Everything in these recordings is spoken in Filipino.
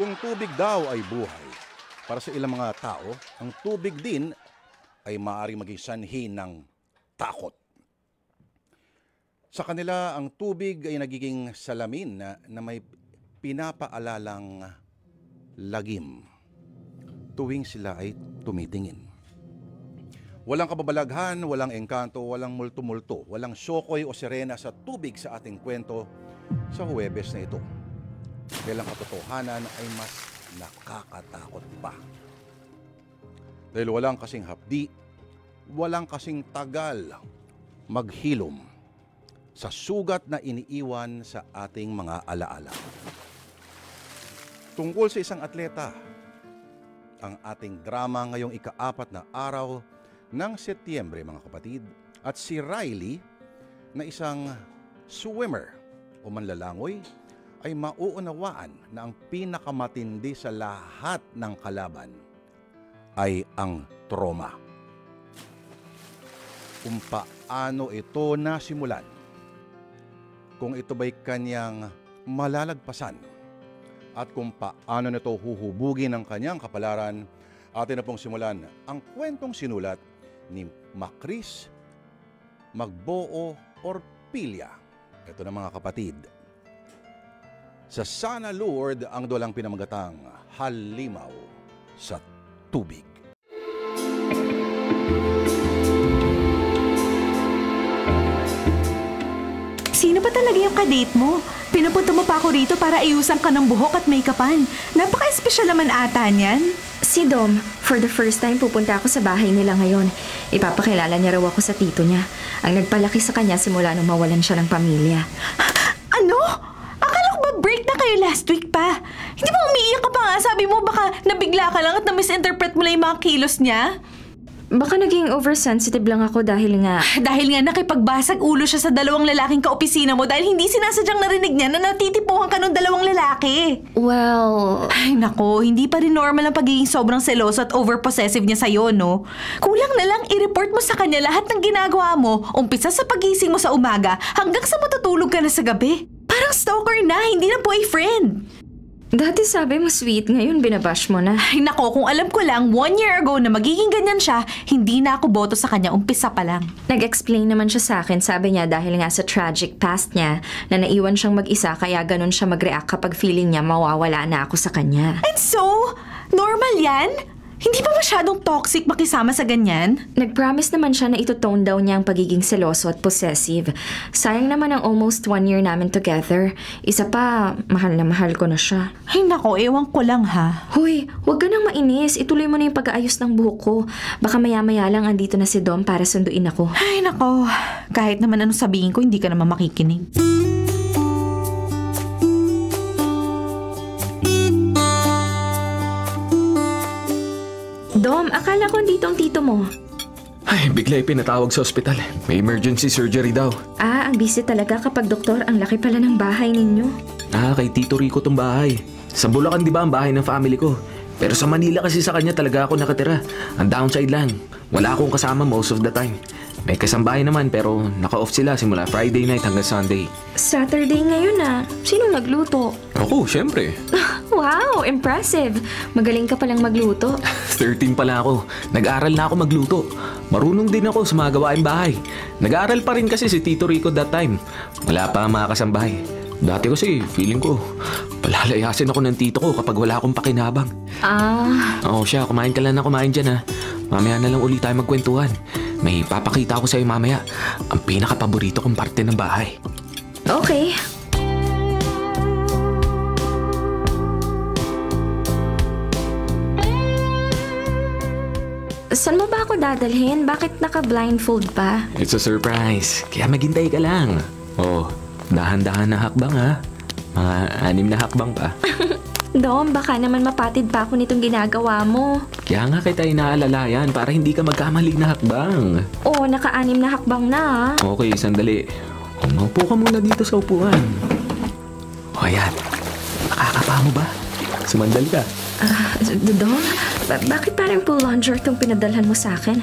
Kung tubig daw ay buhay, para sa ilang mga tao, ang tubig din ay maaaring maging sanhi ng takot. Sa kanila, ang tubig ay nagiging salamin na may pinapaalalang lagim tuwing sila ay tumitingin. Walang kababalaghan, walang engkanto, walang multo-multo, walang syokoy o sirena sa tubig sa ating kwento sa Huwebes na ito. Dahil ang katotohanan ay mas nakakatakot pa. Dahil walang kasing hapdi, walang kasing tagal maghilom sa sugat na iniiwan sa ating mga alaala. Tungkol sa isang atleta, ang ating drama ngayong ika-4 na araw ng Setyembre, mga kapatid, at si Riley na isang swimmer o manlalangoy ay mauunawaan na ang pinakamatindi sa lahat ng kalaban ay ang trauma. Kung paano ito nasimulan, kung ito ba'y kanyang malalagpasan, at kung paano nito huhubugin ang kanyang kapalaran, atin na pong simulan ang kwentong sinulat ni Macris Magboo Orpilla. Ito na, mga kapatid. Sa Sana Lourdes ang dulang pinamagatang Halimaw sa Tubig. Sino ba talaga yung kadate mo? Pinupunta mo pa ako rito para ayusan ka ng buhok at make-upan. Napaka-espesyal naman ata niyan. Si Dom, for the first time pupunta ako sa bahay nila ngayon. Ipapakilala niya raw ako sa tito niya. Ang nagpalaki sa kanya simula nung mawalan siya ng pamilya. Ano? Akala ko ba break na kayo last week pa? Hindi ba umiiyak ka pa nga? Sabi mo baka nabigla ka lang at na-misinterpret mo lang yung mga kilos niya? Baka naging oversensitive lang ako dahil nga nakipagbasag ulo siya sa dalawang lalaking kaopisina mo dahil hindi sinasadyang narinig niya na natitipuhan ka ng dalawang lalaki. Well... Ay nako, hindi pa rin normal ang pagiging sobrang seloso at overpossessive niya sa'yo, no? Kulang na lang i-report mo sa kanya lahat ng ginagawa mo, umpisa sa pagising mo sa umaga hanggang sa matutulog ka na sa gabi. Parang stalker na, hindi na boyfriend. Dati sabi mo sweet, ngayon binabash mo na. Ay nako, kung alam ko lang 1 year ago na magiging ganyan siya, hindi na ako boto sa kanya, umpisa pa lang. Nag-explain naman siya sa akin, sabi niya dahil nga sa tragic past niya, na naiwan siyang mag-isa kaya ganun siya mag-react kapag feeling niya mawawala na ako sa kanya. And so, normal yan? Hindi ba masyadong toxic makisama sa ganyan? Nag-promise naman siya na ito-tone down niya ang pagiging seloso at possessive. Sayang naman ang almost 1 year namin together. Isa pa, mahal na mahal ko na siya. Ay nako, ewan ko lang ha. Hoy, huwag ka nang mainis. Ituloy mo na yung pag-aayos ng buhok ko. Baka maya-maya lang andito na si Dom para sunduin ako. Ay nako, kahit naman anong sabihin ko, hindi ka naman makikinig. Dom, akala ko dito ang tito mo. Ay, bigla pinatawag sa ospital. May emergency surgery daw. Ah, ang busy talaga kapag doktor. Ang laki pala ng bahay ninyo. Ah, kay Tito Rico tong bahay. Sa Bulacan di ba ang bahay ng family ko? Pero sa Manila kasi sa kanya talaga ako nakatira. Ang downside lang, wala akong kasama most of the time. May kasambahay naman pero naka-off sila simula Friday night hanggang Sunday. Saturday ngayon ah. Sino nagluto? Ako, syempre. Wow, impressive. Magaling ka palang magluto. 13 pala ako. Nag-aral na ako magluto. Marunong din ako sa mga gawain bahay. Nag-aral pa rin kasi si Tito Rico that time. Wala pa ang mga kasambahay. Dati kasi, feeling ko, palalayasin ako ng tito ko kapag wala akong pakinabang. Ah. Oo siya, kumain ka lang na kumain dyan ha. Mamaya na lang ulit tayo magkwentuhan. May papakita ako sa'yo mamaya. Ang pinaka-paborito kong parte ng bahay. Okay. Saan mo ba ako dadalhin? Bakit naka-blindfold pa? It's a surprise. Kaya maghintay ka lang. Oh, dahan-dahan na hakbang ha. Mga 6 na hakbang pa. Dom, baka naman mapatid pa ako nitong ginagawa mo. Kaya nga kita inaalalayan para hindi ka magkamalig na hakbang. Oo, naka-6 na hakbang na. Okay, sandali. Umupo ka muna dito sa upuan. O ayan, nakakapa mo ba? Sumandal ka. Dom, bakit parang plunger itong pinadalhan mo sa akin?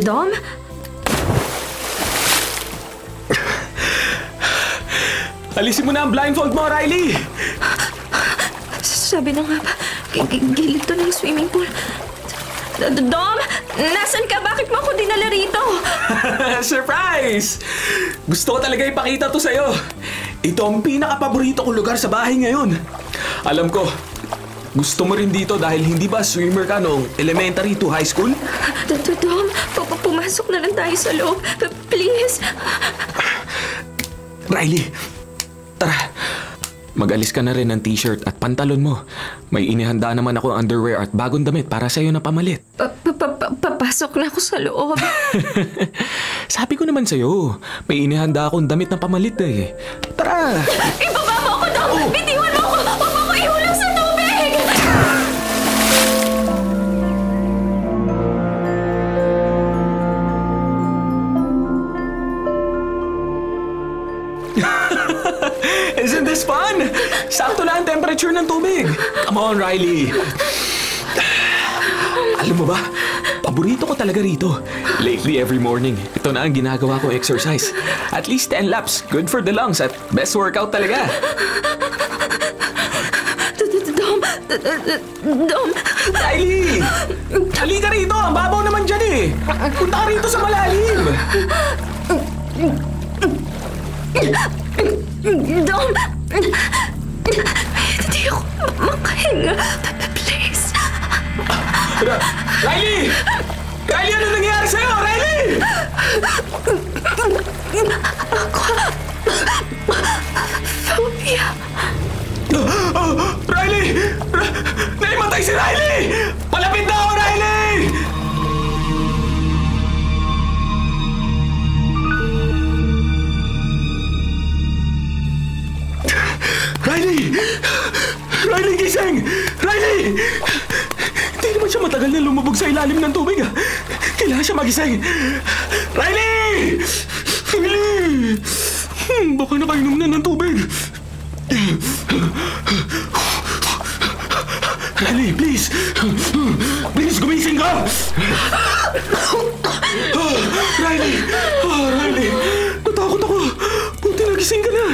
Dom? Alisin mo na ang blindfold mo, Riley! Sabi na nga ba, gilid to ng swimming pool. Dom, nasan ka? Bakit mo ako dinala rito? Surprise! Gusto ko talaga ipakita to sa'yo. Ito ang pinaka-paborito kong lugar sa bahay ngayon. Alam ko, gusto mo rin dito dahil hindi ba swimmer ka noong elementary to high school? Dom, pumasok na lang tayo sa loob. Please. Riley, tara. Mag-alis ka na rin ng t-shirt at pantalon mo. May inihanda naman ako underwear at bagong damit para sa'yo na pamalit. Papasok na ako sa loob. Sabi ko naman sa'yo, may inihanda akong damit na pamalit eh. Tara! Ibaba mo ako, Dom! Bitiwan mo ako! Huwag mo ako ihulog sa tubig! Isn't this fun? Sakto na ang temperature ng tubig. Come on, Riley. Alam mo ba, paborito ko talaga rito. Lately, every morning, ito na ang ginagawa ko exercise. At least 10 laps. Good for the lungs at best workout talaga. Dom! Riley! Halika rito! Ang babaw naman dyan eh! Punta ka rito sa malalim! Dom! Hindi ako makahinga. Please. Riley! Riley, ano nangyayari sa'yo? Riley! Phobia. Riley! Naimatay si Riley! Palapit na ako, Riley! Riley! Riley, gising! Riley! Hindi naman siya matagal na lumubog sa ilalim ng tubig, ah. Kailangan siya magising. Riley! Riley! Baka nakainom na ng tubig. Riley, please! Please, gumising ka! Riley! Riley! Natakot ako! Buti nagising ka na!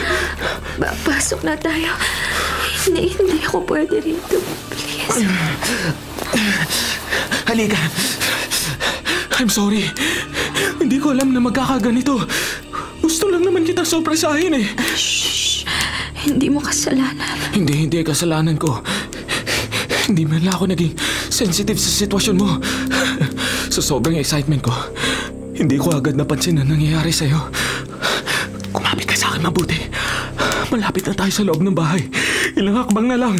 Pasok na tayo. Hindi ako pwede rito. Please. Halika! I'm sorry. Hindi ko alam na magkakaganito. Gusto lang naman kita sorpresahin eh. Shh! Hindi mo kasalanan. Hindi kasalanan ko. Hindi man lang ako naging sensitive sa sitwasyon mo. Sa sobrang excitement ko, hindi ko agad napansin na nangyayari sa'yo. Kumapit ka sa akin mabuti. Malapit na tayo sa loob ng bahay. Ilang hakbang na lang.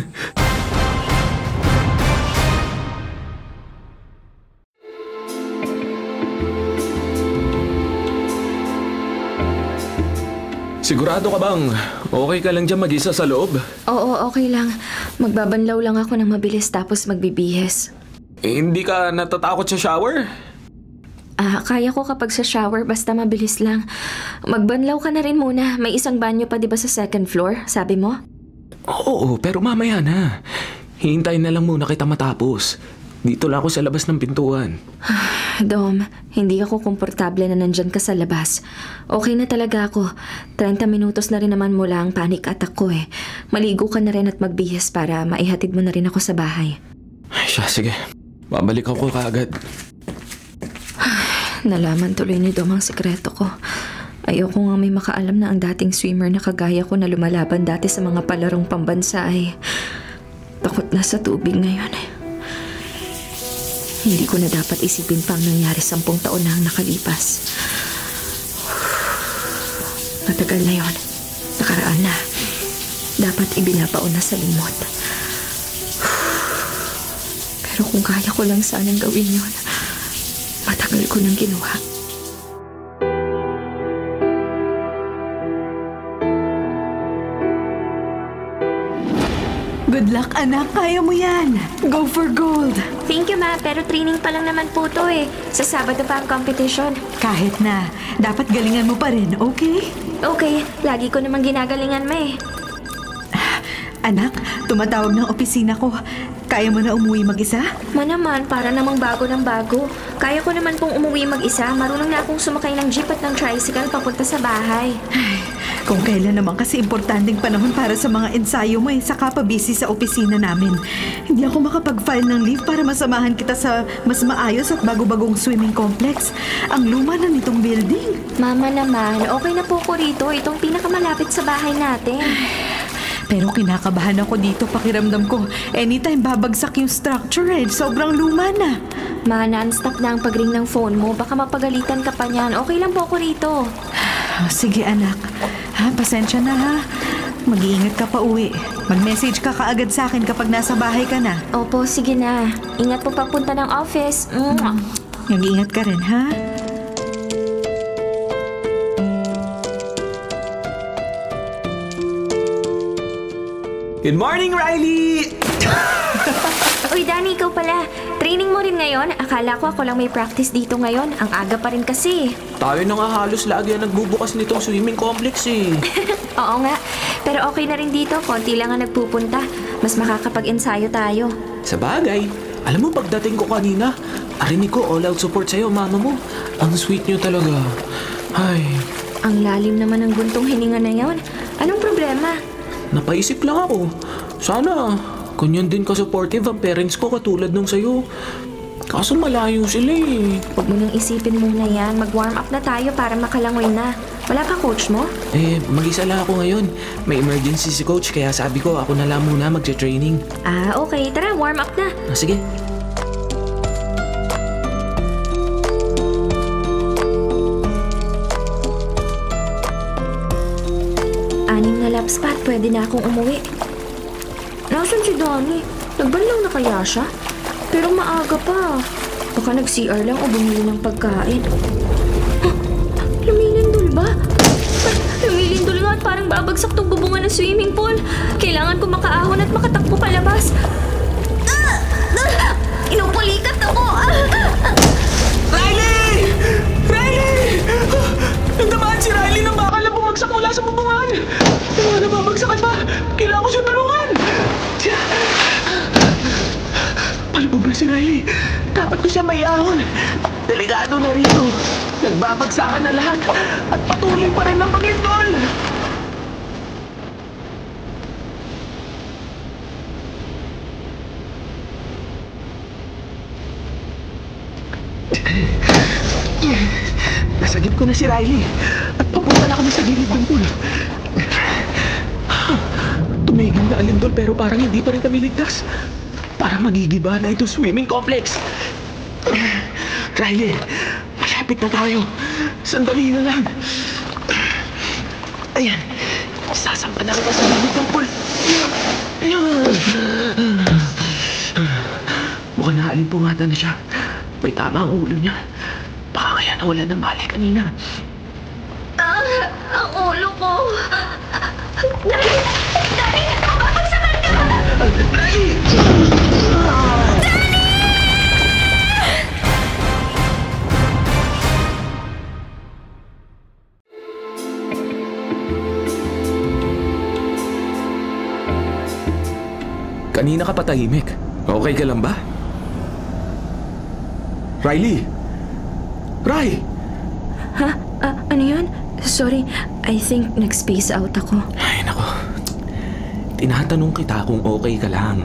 Sigurado ka bang okay ka lang dyan mag-isa sa loob? Oo, okay lang. Magbabanlaw lang ako ng mabilis tapos magbibihis. Hindi ka natatakot sa shower? Kaya ko kapag sa shower basta mabilis lang. Magbanlaw ka na rin muna. May isang banyo pa 'di ba sa second floor, sabi mo? Oo, pero mamaya na. Hihintayin na lang muna kita matapos. Dito lang ako sa labas ng pintuan. Dom, hindi ako komportable na nandyan ka sa labas. Okay na talaga ako. 30 minutos na rin naman mula ang panic attack ko eh. Maligo ka na rin at magbihis para maihatid mo na rin ako sa bahay. Ay siya, sige. Babalik ako kaagad. Nalaman tuloy ni Dom ang sikreto ko. Ayoko nga may makaalam na ang dating swimmer na kagaya ko na lumalaban dati sa mga palarong pambansa ay takot na sa tubig ngayon eh. Hindi ko na dapat isipin pang nangyari 10 taon na ang nakalipas. Matagal na yon. Nakaraan na. Dapat ibinabaon na sa limot. Pero kung kaya ko lang sanang gawin yon, matagal ko nang ginawa. Good luck, anak. Kaya mo yan. Go for gold. Thank you, ma. Pero training pa lang naman po to eh. Sa Sabado pa ang competition. Kahit na, dapat galingan mo pa rin, okay? Okay, lagi ko namang ginagalingan mo eh. Anak, tumatawag ng opisina ko. Kaya mo na umuwi mag-isa? Naman, para namang bago ng bago. Kaya ko naman pong umuwi mag-isa. Marunong na akong sumakay ng jeep at ng tricycle papunta sa bahay. Kung kailan naman kasi importanteng panahon para sa mga ensayo mo saka pa busy sa opisina namin. Hindi ako makapag-file ng leave para masamahan kita sa mas maayos at bago-bagong swimming complex. Ang luma na nitong building. Mama naman, okay na po ko rito. Itong pinakamalapit sa bahay natin. Pero kinakabahan ako dito, pakiramdam ko. Anytime babagsak yung structure sobrang luma na. Ma, non-stop na ang pag-ring ng phone mo. Baka mapagalitan ka pa niyan. Okay lang po ako rito. Sige anak. Pasensya na ha. Mag-iingat ka pa uwi. Mag-message ka kaagad sa akin kapag nasa bahay ka na. Opo, sige na. Ingat po papunta ng office. Mag-iingat ka rin ha. Good morning, Riley! Uy, Danny, ikaw pala. Training mo rin ngayon? Akala ko ako lang may practice dito ngayon. Ang aga pa rin kasi. Tayo na nga halos lagi ang nagbubukas nitong swimming complex Oo nga. Pero okay na rin dito. Konti lang ang nagpupunta. Mas makakapag-ensayo tayo. Sa bagay, alam mo pagdating ko kanina, arinig ko all out support sa'yo, mama mo. Ang sweet niyo talaga. Ay, Ang lalim naman ng buntong hininga na yon. Anong problema? napaisip lang ako. Sana, ganyan din ka-supportive ang parents ko katulad nung sa'yo. Kaso malayo sila Huwag mo nang isipin muna yan. Mag-warm up na tayo para makalangoy na. Wala pa coach mo? Mag-isa lang ako ngayon. May emergency si coach kaya sabi ko ako na lang muna magte-training. Okay. Tara, warm up na. Sige. Anim na lap spot, pwede na akong umuwi. Nasaan si Donnie? Nagbanlaw na kaya siya? Pero maaga pa. Baka nag-CR lang o bumili ng pagkain. Lumilindol ba? Lumilindol nga at parang babagsak tong bubungan ng swimming pool. Kailangan ko makaahon at makatakbo palabas. Inupulikat ako! Riley! Riley! Nagdamaan si Riley ng bakal na bumagsak mula sa bubungan. Wala na babagsakan pa. Kailangan ko siya tulungan. Palubog na si Riley. Dapat ko siya maiahon. Delikado na rito. Nagbabagsakan na lahat. At patuloy pa rin ang pag-indol. Nasagip ko na si Riley. At papunta na kami sa gilid ng pool. Tumigil na ang lindol pero parang hindi pa rin kami ligtas. Parang magigiba na itong swimming complex. Riley, malapit na tayo. Sandali na lang. Ayan, sasampa na kita sa gilid ng pool. Mukhang naalimpungatan na siya. May tama ang ulo niya. Baka kaya nawala ng malay kanina. Ang ulo ko! Dali! Mababagsakan ka! Riley! Kanina ka patahimik. Okay ka lang ba? Riley! Ray! Ano yun? Sorry, I think nag-space out ako. Ay, nako. Tinatanong kita kung okay ka lang.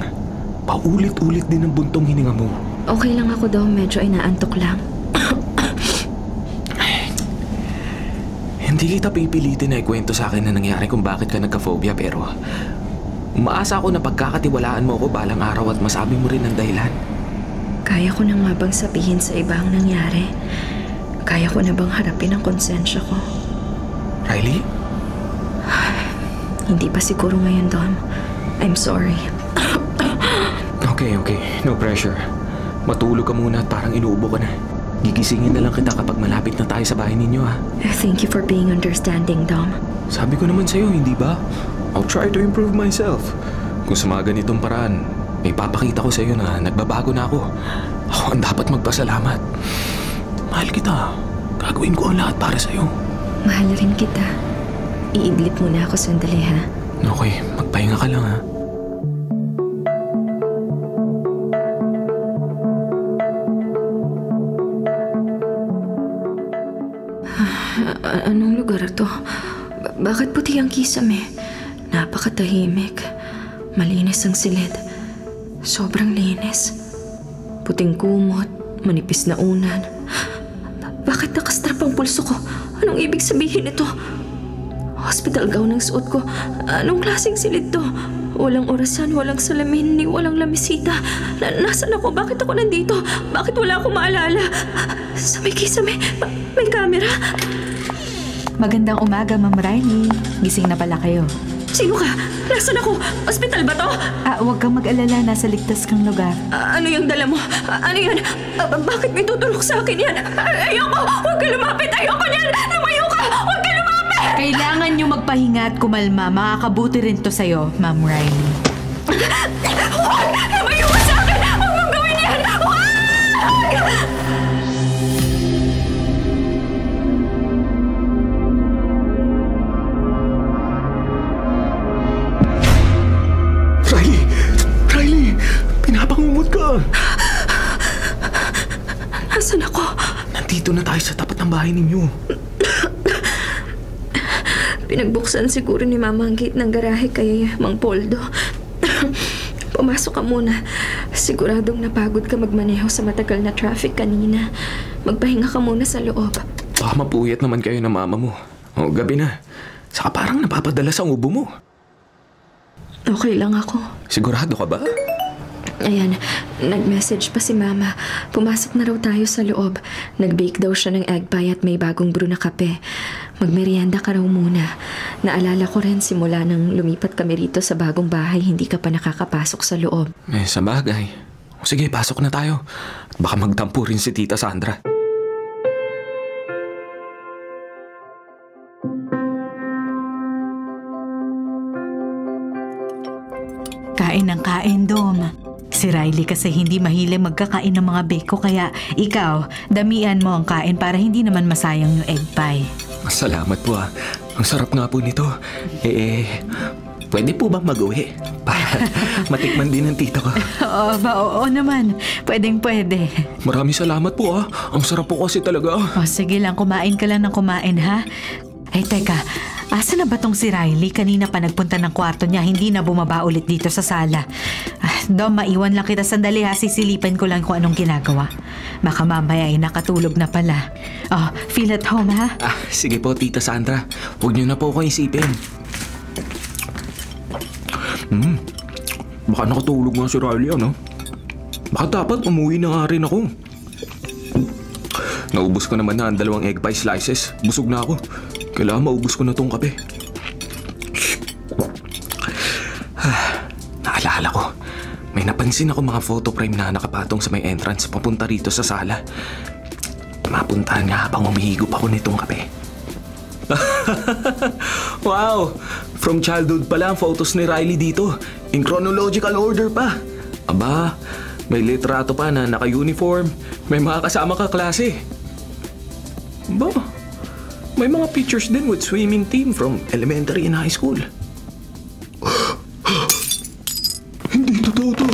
Paulit-ulit din ang buntong hininga mo. Okay lang ako daw, medyo inaantok lang. Hindi kita pipilitin na ikwento sa akin na nangyari kung bakit ka nagka-phobia pero umaasa ako na pagkakatiwalaan mo ako balang araw at masabi mo rin ang dahilan. Kaya ko na nga bang sabihin sa iba ang nangyari? Kaya ko na bang harapin ang konsensya ko? Riley? Hindi pa siguro ngayon, Dom. I'm sorry. Okay. No pressure. Matulog ka muna at parang inuubo ka na. Gigisingin na lang kita kapag malapit na tayo sa bahay ninyo, ha? Thank you for being understanding, Dom. Sabi ko naman sa'yo, hindi ba? I'll try to improve myself. Kung sa mga ganitong paraan, may papakita ko sa'yo na nagbabago na ako. Ako ang dapat magpasalamat. Mahal kita. Gagawin ko ang lahat para sa'yo. Mahal rin kita. Iidlip muna ako sandali, ha? Okay, magpahinga ka lang, ha? Anong lugar to? Bakit puti ang kisame? Napakatahimik. Malinis ang silid. Sobrang linis. Puting kumot, manipis na unan. Bakit nakastrap ang pulso ko? Anong ibig sabihin ito? Hospital gown ang suot ko. Anong klaseng silid to? Walang orasan, walang salamin, ni walang lamisita. Nasaan ako? Bakit ako nandito? Bakit wala akong maalala? Sa may kisame, may camera. Magandang umaga, Ma'am Riley. Gising na pala kayo. Sino ka? Nasaan ako? Hospital ba to? Huwag kang mag-alala. Nasa ligtas kang lugar. Ano yung dala mo? Ano yan? Bakit may tutulok sa akin yan? Ayoko! Huwag ka lumapit! Ayoko niyan! Lumayo ka! Huwag ka lumapit! Kailangan niyo magpahinga at kumalma. Makakabuti rin to sa'yo, Ma'am Riley. Huwag! Lumayo ka sa akin! Huwag mong gawin yan! Huwag! Riley! Pinapangumot ka! Nasaan ako? Nandito na tayo sa tapat ng bahay ninyo. Pinagbuksan siguro ni Mama ang gate ng garahe kay Mang Poldo. Pumasok ka muna. Siguradong napagod ka magmaneho sa matagal na traffic kanina. Magpahinga ka muna sa loob. Baka mapuyat naman kayo ng mama mo. O, gabi na. Saka parang napapadalas ang ubo mo. Okay lang ako. Sigurado ka ba? Ayan, nag-message pa si Mama. Pumasok na raw tayo sa loob. Nag-bake daw siya ng egg pie at may bagong brew na kape. Magmerienda ka raw muna. Naalala ko rin simula nang lumipat kami rito sa bagong bahay, hindi ka pa nakakapasok sa loob. Sa bagay. O sige, pasok na tayo. At baka magtampo rin si Tita Sandra. Kain ng kain, Dom. Si Riley kasi hindi mahilig magkakain ng mga beko kaya ikaw, damihan mo ang kain para hindi naman masayang yung egg pie. Salamat po ah. Ang sarap nga po nito. Pwede po bang mag-uwi? Para matikman din ng tita ko. Oo naman. Pwede. Maraming salamat po ah. Ang sarap po kasi talaga. Sige lang, kumain ka lang ng kumain, ha? Ay, teka. Asa na ba tong si Riley? Kanina pa nagpunta ng kwarto niya, hindi na bumaba ulit dito sa sala. Dom, maiwan lang kita sandali ha, sisilipin ko lang kung anong ginagawa. Baka mamaya ay nakatulog na pala. Feel at home ha? Sige po, Tita Sandra. Huwag niyo na po ako isipin. Baka nakatulog nga si Riley, ano? Baka dapat umuwi na nga rin ako. Naubos ko naman na ang 2 egg pie slices. Busog na ako. Kailangan maubos ko na tong kape. Naalala ko. May napansin ako mga photo frame na nakapatong sa may entrance papunta rito sa sala. Mapuntahan nga habang umihigop ako nitong kape. Wow! From childhood pala ang photos ni Riley dito. In chronological order pa. Aba, may litrato pa na naka-uniform. May mga kasama ka klase. Ba? May mga pictures din with swimming team from elementary and high school. Hindi totoo to.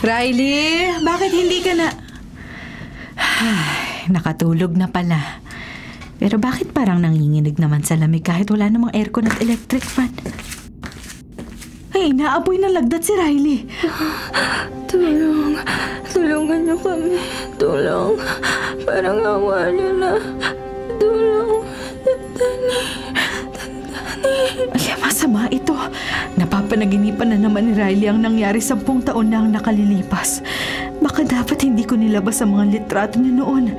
Riley, bakit hindi ka na... Nakatulog na pala. Pero bakit parang nanginginig naman sa lamig kahit wala namang aircon at electric fan? Ay, naapoy na lagdat si Riley. Tulong. Tulungan niyo kami. Tulong. Parang awa niyo na. Tulong. Tandani. Ay, masama ito. Napapanaginipan na naman ni Riley ang nangyari 10 taon na ang nakalilipas. Baka dapat hindi ko nilabas ang mga litrato niya noon.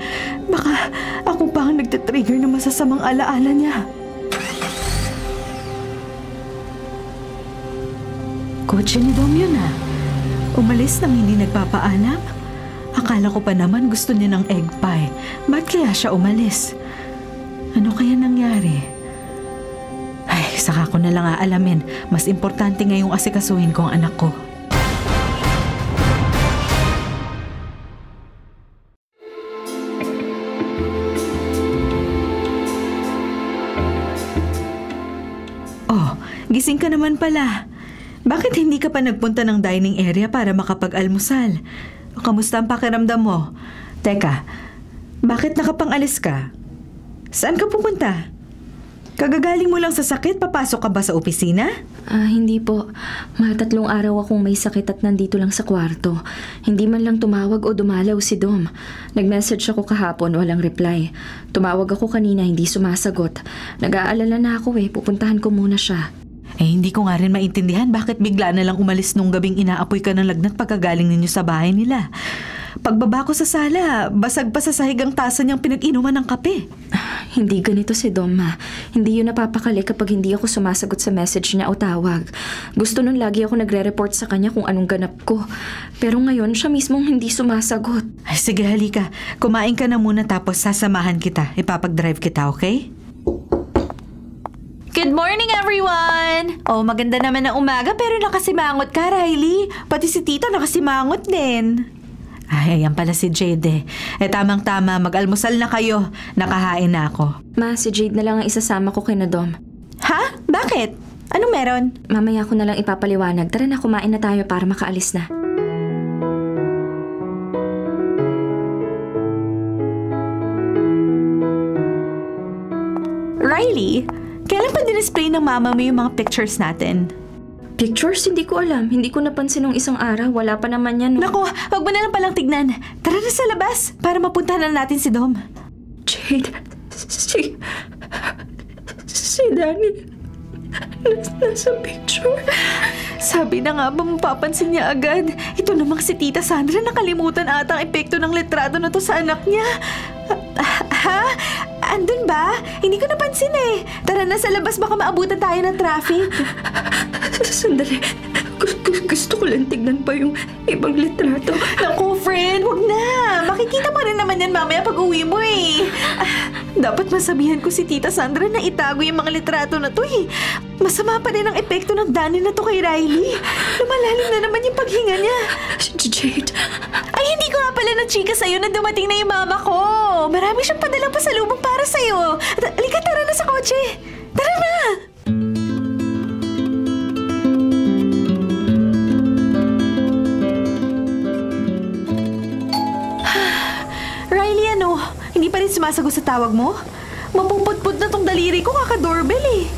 Baka ako pa ang nagtitrigger ng masasamang alaala niya. Kotse ni Dom yun ah. Umalis nang hindi nagpapaalam. Akala ko pa naman gusto niya ng egg pie. Ba't kaya siya umalis? Ano kaya nangyari? Ay, saka ko na lang aalamin. Mas importante ngayong asikasuhin ko ang anak ko. Gising ka naman pala. Bakit hindi ka pa nagpunta ng dining area para makapag-almusal? Kamusta ang pakiramdam mo? Teka, bakit nakapangalis ka? Saan ka pupunta? Kagagaling mo lang sa sakit, papasok ka ba sa opisina? Hindi po. 3 araw akong may sakit at nandito lang sa kwarto. Hindi man lang tumawag o dumalaw si Dom. Nag-message ako kahapon, walang reply. Tumawag ako kanina, hindi sumasagot. Nag-aalala na ako pupuntahan ko muna siya. Hindi ko nga rin maintindihan bakit bigla na lang umalis nung gabing inaapoy ka ng lagnat pagkagaling ninyo sa bahay nila. Pagbaba ko sa sala, basag pa sa sahig ang tasa niyang pinag-inuman ng kape. Hindi ganito si Dom, ma. Hindi yun napapakali kapag hindi ako sumasagot sa message niya o tawag. Gusto nun lagi ako nagre-report sa kanya kung anong ganap ko. Pero ngayon, siya mismong hindi sumasagot. Sige, halika. Kumain ka na muna tapos sasamahan kita. Ipapag-drive kita, okay? Good morning, everyone! Maganda naman ang umaga pero nakasimangot ka, Riley. Pati si Tita nakasimangot din. Ayan pala si Jade. Tamang-tama, mag-almusal na kayo. Nakahain na ako. Ma, si Jade na lang ang isasama ko kay na Dom. Ha? Bakit? Anong meron? Mamaya ko na lang ipapaliwanag. Tara na, kumain na tayo para makaalis na. Riley, kailan pa din-display ng mama mo yung mga pictures natin? Pictures? Hindi ko alam. Hindi ko napansin nung isang araw. Wala pa naman yan. Naku, wag mo na lang palang tignan. Tara na sa labas para mapuntahan na natin si Dom. Jade, si Danny, nasa picture. Sabi na nga ba mapapansin niya agad? Ito namang si Tita Sandra nakalimutan ata ang epekto ng litrato na to sa anak niya. Ha? Andun ba? Hindi ko napansin Tara na sa labas, baka maabutan tayo ng traffic. Sandali. Gusto ko lang tignan pa yung ibang litrato. Naku, friend, wag na. Makikita pa rin naman yan mamaya pag uwi mo Dapat masabihan ko si Tita Sandra na itago yung mga litrato na to Masama pa rin ang epekto ng Danny na to kay Riley. Lumalalim na naman yung paghinga niya. Jade. Ay, hindi ko nga pala na-chika sa'yo na dumating na yung mama ko. Marami siyang padalang pasalubong para sa'yo. Halika, tara na sa kotse. Tara na! Riley, hindi pa rin sumasagot sa tawag mo? Mapuputput na tong daliri ko, kaka-doorbell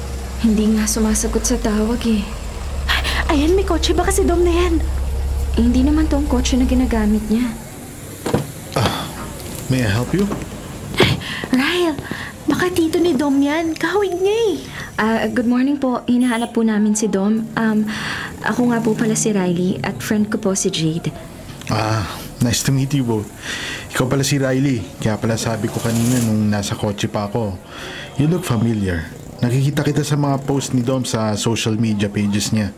Hindi nga sumasagot sa tawag Ayan, may kotse. Baka si Dom na yan. Hindi naman tong kotse na ginagamit niya. May I help you? Ryle, baka tito ni Dom yan. Kahawig niya Good morning po. Hinahanap po namin si Dom. Ako nga po pala si Riley at friend ko po si Jade. Nice to meet you both. Ikaw pala si Riley. Kaya pala sabi ko kanina nung nasa kotse pa ako. You look familiar. Nakikita kita sa mga post ni Dom sa social media pages niya.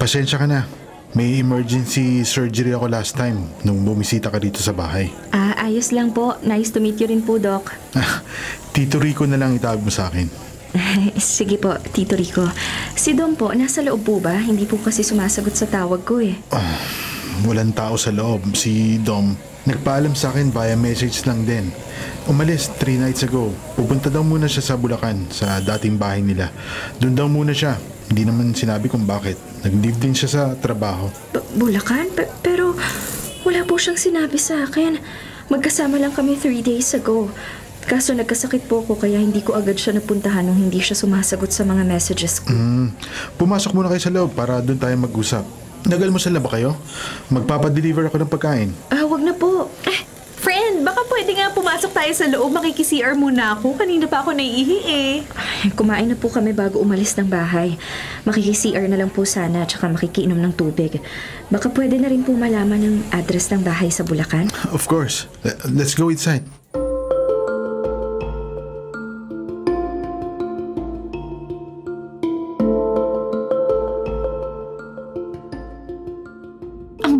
Pasensya ka na. May emergency surgery ako last time nung bumisita ka dito sa bahay. Ayos lang po. Nice to meet you rin po, Doc. Tito Rico na lang itawag mo sa akin. Sige po, Tito Rico. Si Dom po, nasa loob po ba? Hindi po kasi sumasagot sa tawag ko Walang tao sa loob. Si Dom, nagpaalam sa akin via message lang din. Umalis 3 nights ago. Pupunta daw muna siya sa Bulacan, sa dating bahay nila. Doon daw muna siya. Hindi naman sinabi kung bakit. Nag-leave din siya sa trabaho. Bulacan? Pero wala po siyang sinabi sa akin. Magkasama lang kami 3 days ago. Kaso nagkasakit po ako kaya hindi ko agad siya napuntahan nung hindi siya sumasagot sa mga messages ko. Pumasok muna kayo sa loob para doon tayo mag-usap. Nag-almusal na ba kayo? Magpapadeliver ako ng pagkain. Wag na po. Friend, baka pwede nga pumasok tayo sa loob. Makiki-CR muna ako. Kanina pa ako naiihi Kumain na po kami bago umalis ng bahay. Makiki-CR na lang po sana tsaka makikiinom ng tubig. Baka pwede na rin po malaman ng address ng bahay sa Bulacan. Of course. Let's go inside.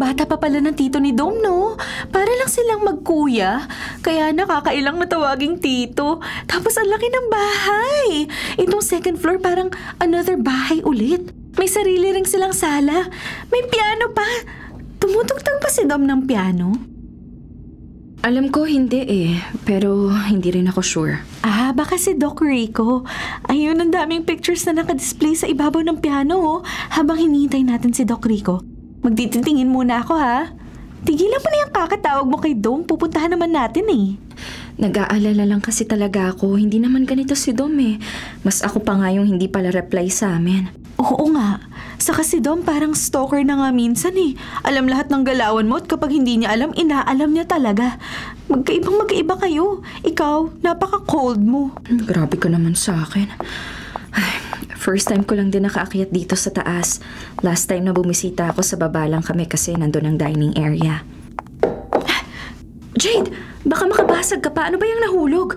Bata pa pala ng tito ni Dom, no? Para lang silang magkuya. Kaya nakakailang na tawaging tito. Tapos ang laki ng bahay. Itong second floor parang another bahay ulit. May sarili ring silang sala. May piano pa. Tumutugtog pa si Dom ng piano. Alam ko hindi pero hindi rin ako sure. Baka si Doc Rico. Ayun, ang daming pictures na nakadisplay sa ibabaw ng piano, Habang hinihintay natin si Doc Rico, magtitingin muna ako, ha? Tigilan mo na yung kakatawag mo kay Dom. Pupuntahan naman natin, Nag-aalala lang kasi talaga ako. Hindi naman ganito si Dom Mas ako pa nga yung hindi pala reply sa amin. Oo nga. Saka si Dom parang stalker na nga minsan Alam lahat ng galawan mo at kapag hindi niya alam, inaalam niya talaga. Magkaiba kayo. Ikaw, napaka-cold mo. Grabe ka naman sa akin. Ay, first time ko lang din nakaakyat dito sa taas. Last time na bumisita ako sa baba lang kami kasi nandun ang dining area. Jade, baka makabasag ka pa. Ano ba yung nahulog?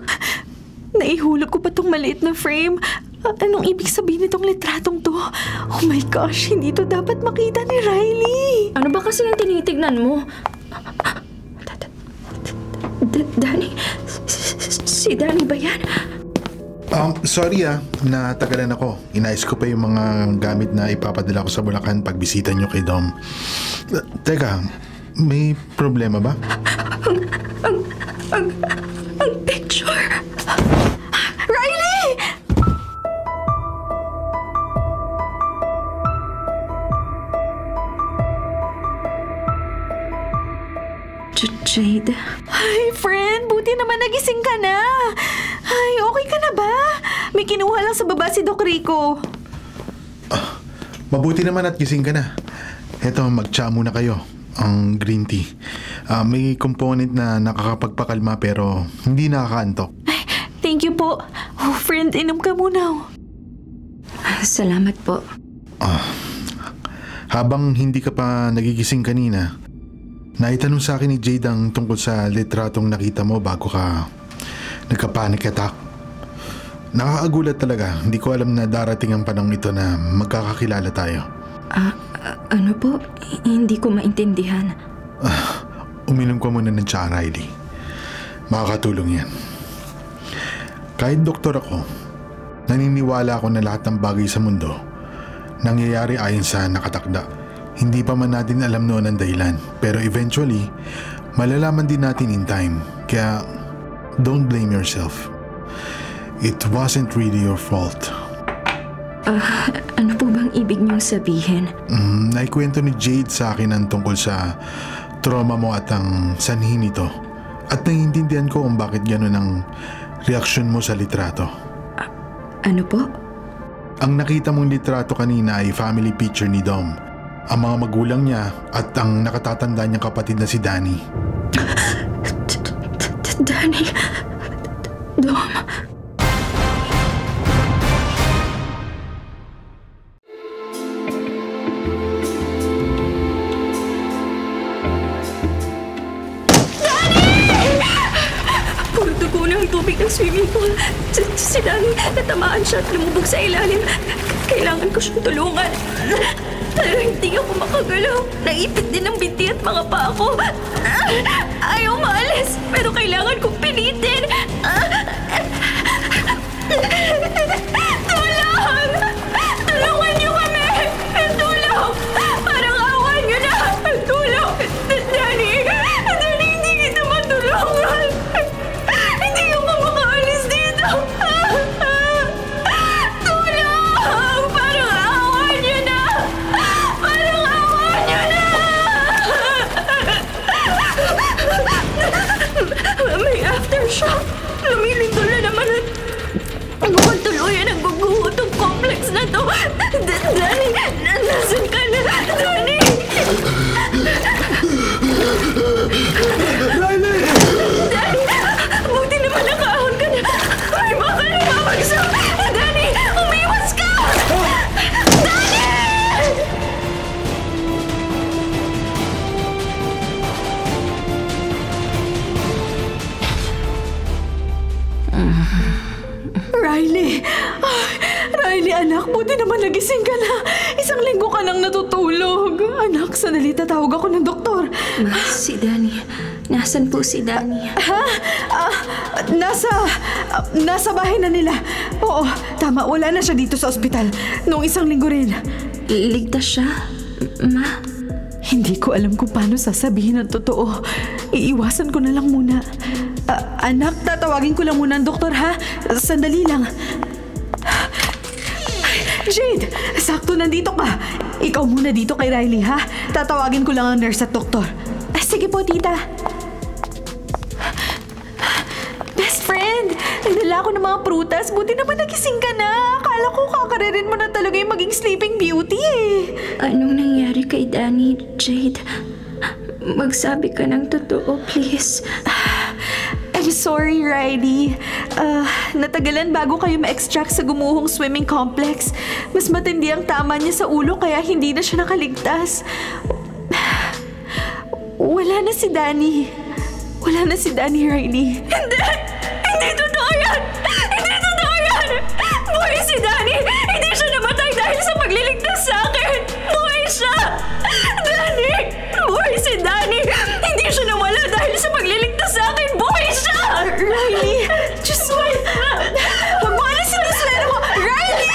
Naihulog ko pa tong maliit na frame. Anong ibig sabihin nitong litratong to? Oh my gosh, hindi to dapat makita ni Riley. Ano ba kasi yung tinitignan mo? Danny? Si Danny ba yan? Sorry natagalan ako. Inayos ko pa yung mga gamit na ipapadala ko sa Bulacan pag bisita nyo kay Dom. Teka, may problema ba? Ang picture! Riley! Jade? Ay, friend, buti naman nagising ka na. Ay, okay ka na ba? May kinuha lang sa baba si Doc Rico. Mabuti naman at gising ka na. Eto, mag-tsa muna kayo. Ang green tea. May component na nakakapagpakalma pero hindi nakakaantok. Ay, thank you po. Oh, friend, inom ka muna. Salamat po. Habang hindi ka pa nagigising kanina, naitanong sa akin ni Jade ang tungkol sa litratong nakita mo bago ka nagka-panic attack. Nakakagulat talaga. Hindi ko alam na darating ang panahon ito na magkakakilala tayo. Ano po? Hindi ko maintindihan. Uminom ko muna ng tsa, Riley. Makakatulong yan. Kahit doktor ako, naniniwala ako na lahat ng bagay sa mundo nangyayari ayon sa nakatakda. Hindi pa man natin alam noon ang dahilan, pero eventually, malalaman din natin in time. Kaya, don't blame yourself. It wasn't really your fault. Ano po bang ibig niyong sabihin? Naikwento ni Jade sa akin ang tungkol sa trauma mo at ang sanhi nito. At naiintindihan ko kung bakit gano'n ang reaksyon mo sa litrato. Ano po? Ang nakita mong litrato kanina ay family picture ni Dom. Ang mga magulang niya at ang nakatatanda niyang kapatid na si Danny. Danny? Dom? Puro dugo na ang tubig ng swimming pool. Si Danny, natamaan siya at lumubog sa ilalim. Kailangan ko siyang tulungan. Pero hindi ako makagalaw. Naipit din ang binti at mga paa ko. Ayaw maalis, pero kailangan kong pilitin. Tulong! Tulungan niyo kami! Tulong! Parang awa niyo na! Tulong! Danny! Danny, hindi kita matulungan! Hindi ako makaalis dito! Tulong! Parang awa niyo na! Parang awa niyo na! May aftershock! Lumilindol na naman at mukhang tuluyan ang guguho tong complex na to! Danny! Nasaan ka na? Danny! Riley! Danny! Buti naman nakahon ka na! May bakal na mabagsak! Danny! Umiwas ka! Danny! Riley! Riley, anak, buti naman nagising ka na. 1 linggo ka nang natutulog. Anak, sandali, tatawag ako ng doktor. Si Danny. Nasaan po si Danny? Nasa bahay na nila. Oo, tama, wala na siya dito sa ospital. Noong 1 linggo rin. Ligtas siya? Ma? Hindi ko alam kung paano sasabihin ang totoo. Iiwasan ko na lang muna. Anak, tatawagin ko lang muna ang doktor, ha? Sandali lang. Jade, sakto nandito ka. Ikaw muna dito kay Riley, ha? Tatawagin ko lang ang nurse at doktor. Sige po, tita. Best friend, nagdala ako ng mga prutas. Buti naman nagising ka na. Akala ko kakaririn mo na talaga yung maging sleeping beauty eh. Anong nangyari kay Danny, Jade? Magsabi ka ng totoo, please. I'm sorry, Riley. Natagalan bago kayo ma-extract sa gumuhong swimming complex. Mas matindi ang tama niya sa ulo kaya hindi na siya nakaligtas. Wala na si Danny. Wala na si Danny, Riley. Hindi! Hindi totoo yan! Hindi totoo yan! Buhay si Danny! Hindi siya namatay dahil sa pagliligtas sa akin! Buhay siya! Danny! Buhay si Danny! Hindi siya nawala dahil sa pagliligtas sa akin! Buhay siya! Riley! Just wait! Huwag mo alisin ang swero mo! Riley!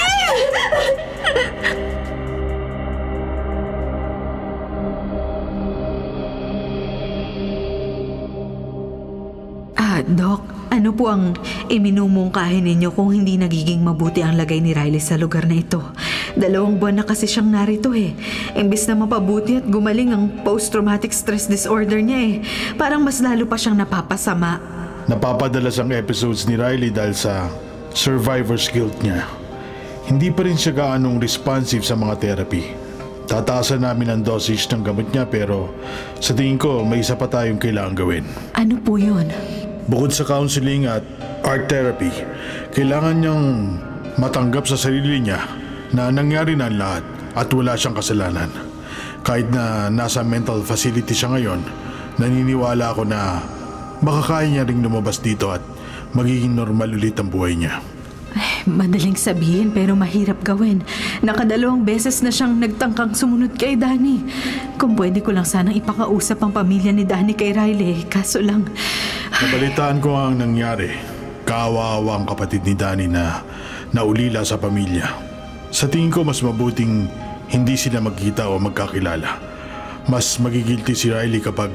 Doc, ano po ang iminumungkahi ninyo kung hindi nagiging mabuti ang lagay ni Riley sa lugar na ito? 2 buwan na kasi siyang narito eh. Imbis na mapabuti at gumaling ang post-traumatic stress disorder niya eh. Parang mas lalo pa siyang napapasama. Napapadalas ang episodes ni Riley dahil sa survivor's guilt niya. Hindi pa rin siya gaanong responsive sa mga therapy. Tataasan namin ang dosage ng gamot niya pero sa tingin ko may isa pa tayong kailangan gawin. Ano po yun? Bukod sa counseling at art therapy, kailangan niyang matanggap sa sarili niya na nangyari na ang lahat at wala siyang kasalanan. Kahit na nasa mental facility siya ngayon, naniniwala ako na makakaya niya ring lumabas dito at magiging normal ulit ang buhay niya. Madaling sabihin pero mahirap gawin. 2 beses na siyang nagtangkang sumunod kay Danny. Kung pwede ko lang sanang ipakausap ang pamilya ni Danny kay Riley, kaso lang... Nabalitaan ko ang nangyari. Kaawa-awa ang kapatid ni Danny na naulila sa pamilya. Sa tingin ko mas mabuting hindi sila magkita o magkakilala. Mas magigilty si Riley kapag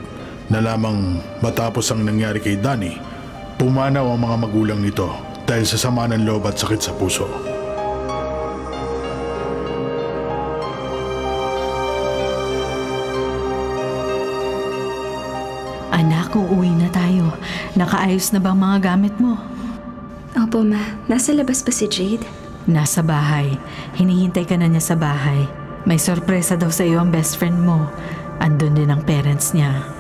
nalamang matapos ang nangyari kay Danny, pumanaw ang mga magulang nito dahil sa sama ng loob at sakit sa puso. Anak, uuwi na tayo. Nakaayos na ba ang mga gamit mo? Opo, Ma. Nasa labas ba si Jade? Nasa bahay. Hinihintay ka na niya sa bahay. May sorpresa daw sa iyo ang best friend mo. Andun din ang parents niya.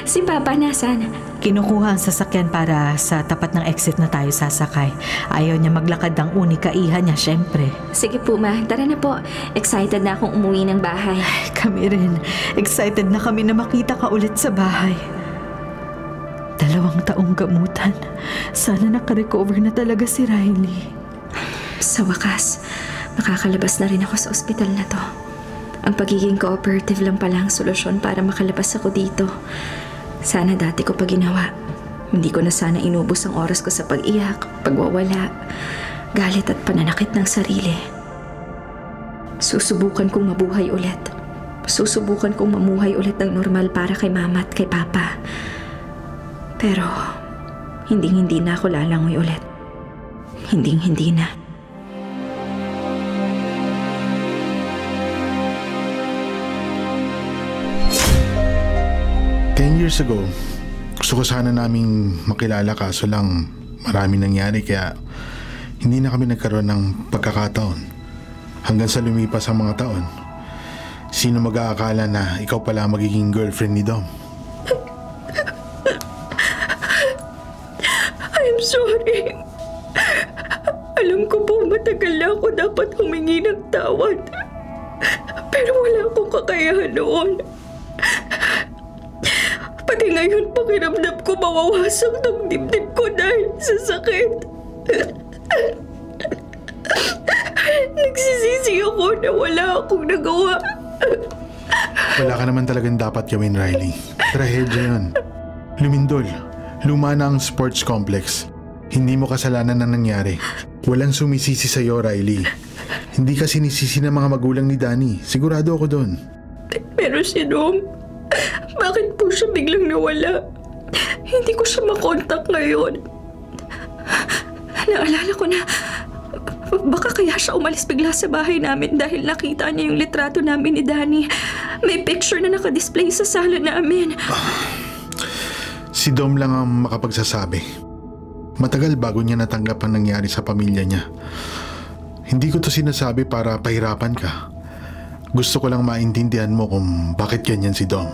Si Papa nasaan? Kinukuha ang sasakyan para sa tapat ng exit na tayo sasakay. Ayaw niya maglakad ng unika iha niya, syempre. Sige po, Ma. Tara na po. Excited na akong umuwi ng bahay. Kami rin. Excited na kami na makita ka ulit sa bahay. 2 taong gamutan. Sana nakarecover na talaga si Riley. Sa wakas, makakalabas na rin ako sa ospital na to. Ang pagiging cooperative lang pala ang solusyon para makalabas ako dito. Sana dati ko pa ginawa. Hindi ko na sana inubos ang oras ko sa pag-iyak, pagwawala, galit at pananakit ng sarili. Susubukan kong mabuhay ulit. Susubukan kong mamuhay ulit ng normal para kay Mama at kay Papa. Pero, hindi na ako lalangoy ulit. Hindi na. Years ago, gusto ko sana naming makilala kaso lang maraming nangyari kaya hindi na kami nagkaroon ng pagkakataon. Hanggang sa lumipas ang mga taon, sino mag-aakala na ikaw pala magiging girlfriend ni Dom? I'm sorry. Alam ko po matagal na ako dapat humingi ng tawad. Pero wala akong kakayahan noon. Pati ngayon pakiramdam ko mawawasak ng dibdib ko dahil sa sakit. Nagsisisi ako na wala akong nagawa. Wala ka naman talagang dapat gawin, Riley. Trahedya yun. Lumindol. Luma na ang sports complex. Hindi mo kasalanan na nangyari. Walang sumisisi sa'yo, Riley. Hindi ka sinisisi ng mga magulang ni Danny. Sigurado ako doon. Pero si Dom, bakit po siya biglang nawala? Hindi ko siya makontak ngayon. Naalala ko na baka kaya siya umalis bigla sa bahay namin dahil nakita niya yung litrato namin ni Danny. May picture na nakadisplay sa sala namin. Si Dom lang ang makapagsasabi. Matagal bago niya natanggap ang nangyari sa pamilya niya. Hindi ko to sinasabi para pahirapan ka. Gusto ko lang maintindihan mo kung bakit ganyan si Dom.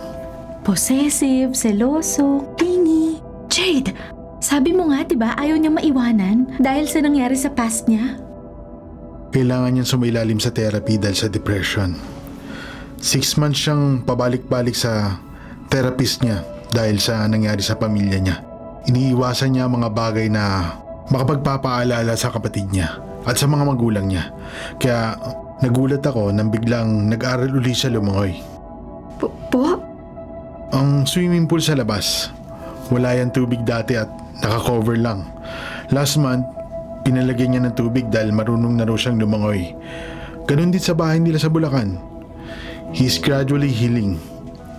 Possessive, seloso, clingy. Jade, sabi mo nga diba ayaw niyang maiwanan dahil sa nangyari sa past niya? Kailangan niyang sumailalim sa therapy dahil sa depression. 6 months siyang pabalik-balik sa therapist niya dahil sa nangyari sa pamilya niya. Iniiwasan niya mga bagay na makapagpapaalala sa kapatid niya at sa mga magulang niya. Kaya nagulat ako nang biglang nag-aral uli siya lumangoy. Po? Ang swimming pool sa labas, wala yan tubig dati at naka-cover lang. Last month, pinalagyan niya ng tubig dahil marunong na raw siyang lumangoy. Ganun din sa bahay nila sa Bulacan. He's gradually healing.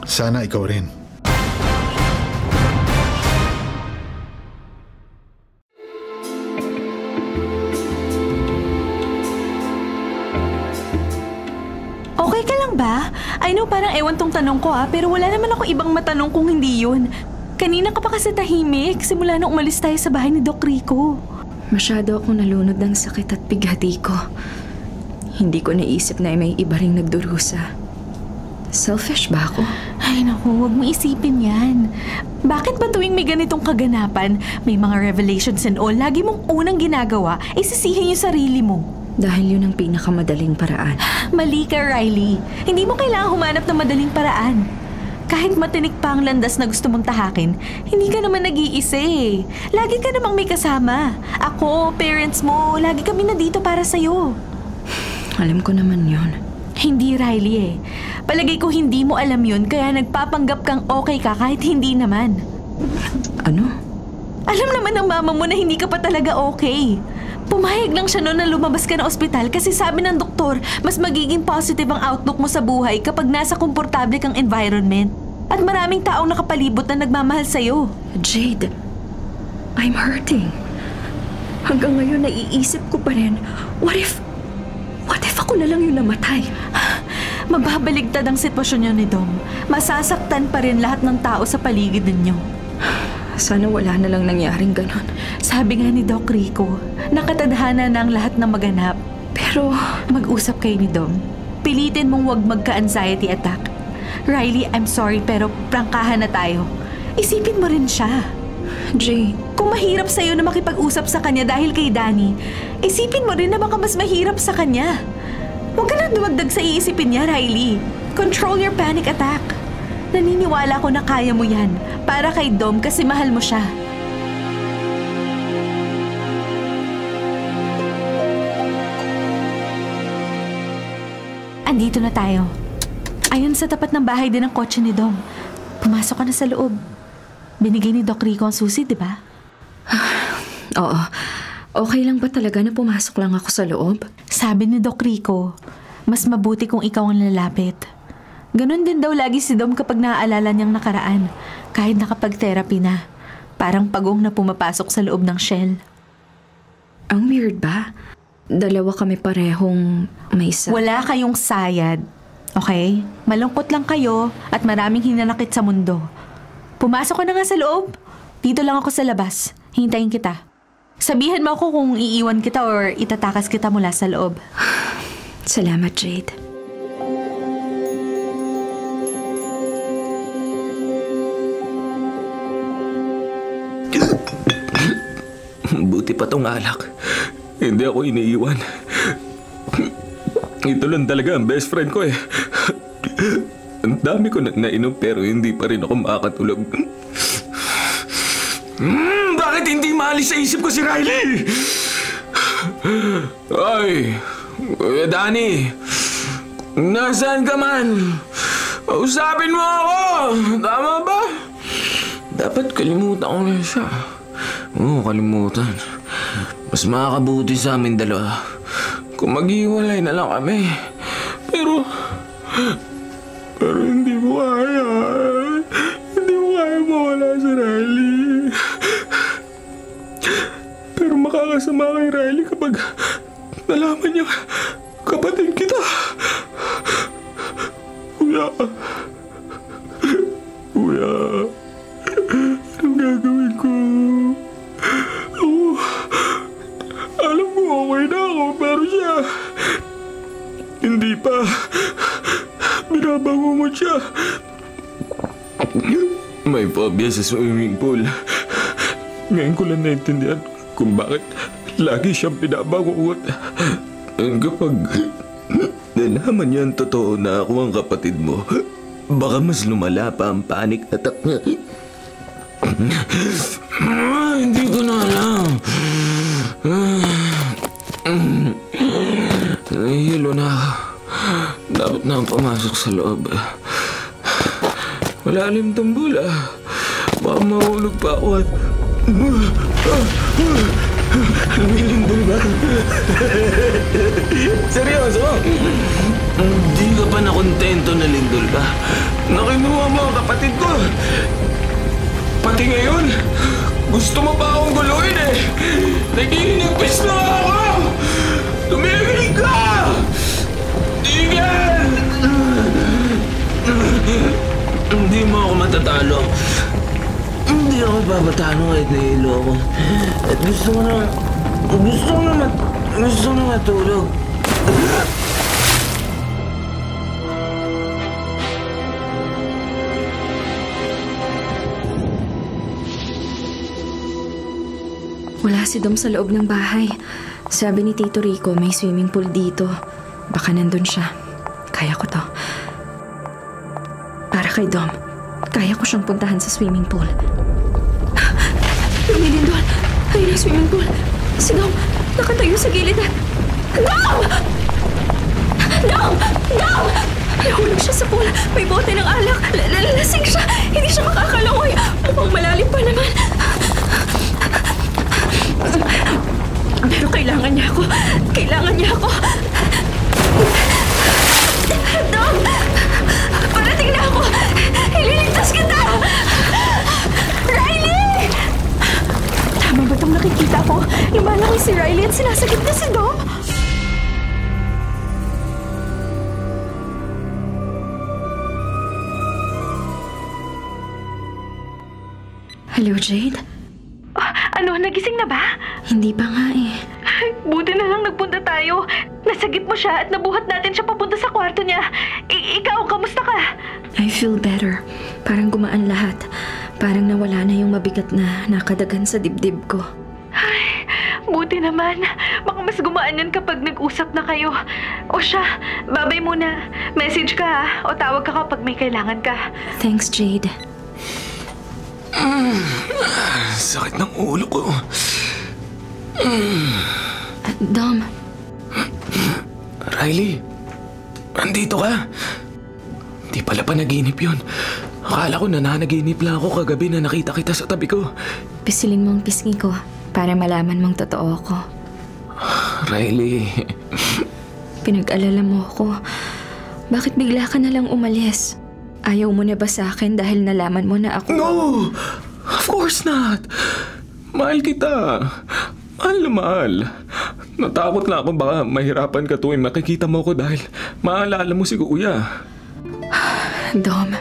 Sana ikaw rin. Okay ka lang ba? I know parang ewan tong tanong ko pero wala naman ako ibang matanong kung hindi yun. Kanina ka pa kasi tahimik simula nung umalis tayo sa bahay ni Doc Rico. Masyado akong nalunod ng sakit at bighati ko. Hindi ko naisip na may iba ring nagdurusa. Selfish ba ako? Ay naku, huwag mo isipin yan. Bakit ba tuwing may ganitong kaganapan, may mga revelations and all, lagi mong unang ginagawa ay sisihin yung sarili mo? Dahil yun ang pinakamadaling paraan. Mali ka, Riley. Hindi mo kailangang humanap ng madaling paraan. Kahit matinik pa ang landas na gusto mong tahakin, hindi ka naman nag-iisa eh. Lagi ka namang may kasama. Ako, parents mo, lagi kami na dito para sa'yo. Alam ko naman yun. Hindi, Riley eh. Palagay ko hindi mo alam yun kaya nagpapanggap kang okay ka kahit hindi naman. Ano? Alam naman ng mama mo na hindi ka pa talaga okay. Pumayag lang siya noon na lumabas ka ng ospital kasi sabi ng doktor, mas magiging positive ang outlook mo sa buhay kapag nasa komportable kang environment. At maraming taong nakapalibot na nagmamahal sa'yo. Jade, I'm hurting. Hanggang ngayon naiisip ko pa rin, what if ako na lang yung namatay? Mababaligtad ang sitwasyon niyo ni Dom. Masasaktan pa rin lahat ng tao sa paligid ninyo. Sana wala na lang nangyaring ganon. Sabi nga ni Doc Rico, nakatadhana na ang lahat ng maganap. Pero mag-usap kayo ni Dom. Pilitin mong huwag magka-anxiety attack. Riley, I'm sorry pero prangkahan na tayo. Isipin mo rin siya. Jade, kung mahirap sa'yo na makipag-usap sa kanya dahil kay Danny, isipin mo rin na baka mas mahirap sa kanya. Huwag ka na dumagdag sa iisipin niya, Riley. Control your panic attack. Naniniwala ko na kaya mo yan para kay Dom kasi mahal mo siya. Andito na tayo. Ayun sa tapat ng bahay din ang kotse ni Dom. Pumasok ka na sa loob. Binigay ni Doc Rico ang susi, di ba? Oo. Okay lang ba talaga na pumasok lang ako sa loob? Sabi ni Doc Rico, mas mabuti kung ikaw ang lalapit. Ganon din daw lagi si Dom kapag naaalala niyang nakaraan, kahit nakapag-therapy na. Parang pagong na pumapasok sa loob ng shell. Ang weird ba? Dalawa kami parehong may Wala kayong sayad. Okay? Malungkot lang kayo at maraming hinanakit sa mundo. Pumasok ka na nga sa loob. Dito lang ako sa labas. Hintayin kita. Sabihan mo ako kung iiwan kita or itatakas kita mula sa loob. Salamat, Jade. Buti pa tong alak. Hindi ako iniiwan. Ito lang talaga ang best friend ko eh. Ang dami ko nainom pero hindi pa rin ako makakatulog. Bakit hindi maalis sa isip ko si Riley? Ay, Kuya Danny, nasaan ka man? Usapin mo ako! Tama ba? Dapat kalimutan ko na siya. Oo, kalimutan. Mas makakabuti sa amin dalawa kung maghiwalay na lang kami. Pero Pero hindi mo kaya. Hindi mo kaya mawala si Riley. Pero makakasama kay Riley kapag nalaman niya kapatid kita. Kuya, anong gagawin ko? Alam ko okay na ako, pero siya, hindi pa. Binabango mo siya. May phobia sa swimming pool. Ngayon ko lang naintindihan kung bakit lagi siyang binabangot. Kapag nalaman niya ang totoo na ako ang kapatid mo, baka mas lumala pa ang panic attack niya. Hindi ko na alam. Nahihilo na ako. Dapat na akong pumasok sa loob. Malalim tong bola. Baka mahulog pa ako at... Lumilindol ba? Seryoso? Hindi ka pa nakontento na lindol ka? Nakinuha mo ang kapatid ko. Pati ngayon, gusto mo pa akong guluhin eh. Naginigpis na ako! Tumigil ka! Tigil! Hindi mo ako matatalo. Hindi ako babatalo kahit nahilo ako. At gusto ko na matulog. Wala si Dom sa loob ng bahay. Sabi ni Tito Rico, may swimming pool dito. Baka nandun siya. Kaya ko to. Para kay Dom, kaya ko siyang puntahan sa swimming pool. Lumilindol! Ayun ang swimming pool. Si Dom, nakatayo sa gilid na... Dom! Dom! Dom! Nahulog siya sa pool. May bote ng alak. Lalasing siya. Hindi siya makakalangoy. Mukhang malalim pa naman. Pero kailangan niya ako. Kailangan niya ako. Dom! Parating na ako! Ililigtas kita! Riley! Tama ba itong nakikita ko? Lumalaki si Riley at sinasakit na si Dom? Hello, Jade? Ano, nagising na ba? Hindi pa nga eh. Ay, buti na lang nagpunta tayo. Nasagip mo siya at nabuhat natin siya papunta sa kwarto niya. Ikaw, kamusta ka? I feel better. Parang gumaan lahat. Parang nawala na yung mabigat na nakadagan sa dibdib ko. Ay, buti naman. Baka mas gumaan yan kapag nag-usap na kayo. O siya, babay muna. Message ka ha, o tawag ka kapag may kailangan ka. Thanks, Jade. Sakit ng ulo ko. Dom. Riley, andito ka. Di pala panaginip yun. Akala ko nananaginip lang ako kagabi na nakita kita sa tabi ko. Pisilin mo ang pisngi ko para malaman mong totoo ako. Riley. Pinag-alala mo ako. Bakit bigla ka na lang umalis? Ayaw mo na ba sa akin dahil nalaman mo na ako... No! Of course not! Mahal kita. Mahal na mahal. Natakot lang ako baka mahirapan ka tuwing makikita mo ko dahil maalala mo si Kuya. Dom,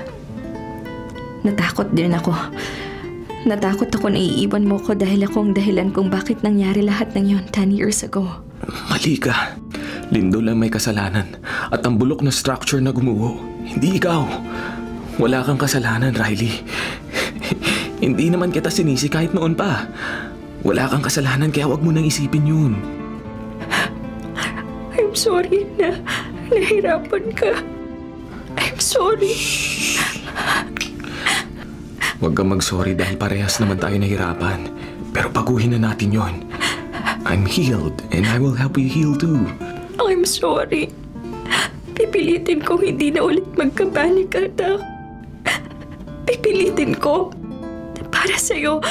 natakot din ako. Natakot ako na iiwan mo ko dahil ako ang dahilan kung bakit nangyari lahat ng yon 10 years ago. Mali ka. Lindo lang may kasalanan at ang bulok na structure na gumuho. Hindi ikaw. Wala kang kasalanan, Riley. Hindi naman kita sinisi kahit noon pa. Wala kang kasalanan kaya wag mo nang isipin yun. I'm sorry na nahirapan ka. I'm sorry. Huwag kang mag-sorry dahil parehas naman tayo nahirapan. Pero baguhin na natin yon. I'm healed and I will help you heal too. I'm sorry. Pipilitin kong hindi na ulit magka-panic attack. Pipilitin ko. Para sa'yo.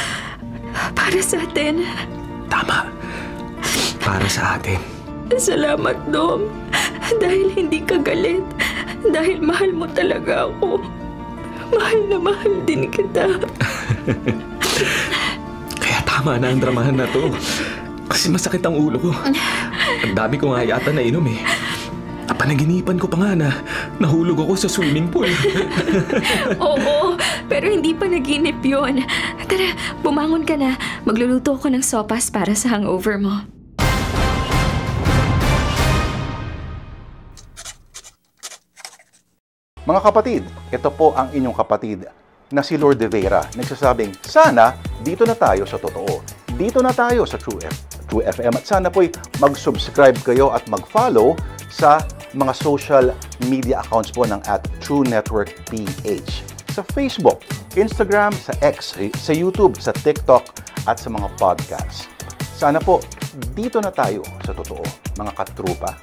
Para sa atin. Tama. Para sa atin. Salamat, Dom. Dahil hindi ka galit. Dahil mahal mo talaga ako. Mahal na mahal din kita. Kaya tama na ang dramahan na to. Kasi masakit ang ulo ko. Ang dami ko nga yata nainom eh. Panaginipan ko pa nga na nahulog ako sa swimming pool. Oo, pero hindi pa naginip yun. Tara, bumangon ka na. Magluluto ako ng sopas para sa hangover mo. Mga kapatid, ito po ang inyong kapatid na si Lord De Vera, nagsasabing, sana dito na tayo sa totoo. Dito na tayo sa True FM. At sana po'y mag-subscribe kayo at mag-follow sa mga social media accounts po ng @TrueNetworkPH. Sa Facebook, Instagram, sa X, sa YouTube, sa TikTok, at sa mga podcasts. Sana po, dito na tayo sa totoo, mga katrupa.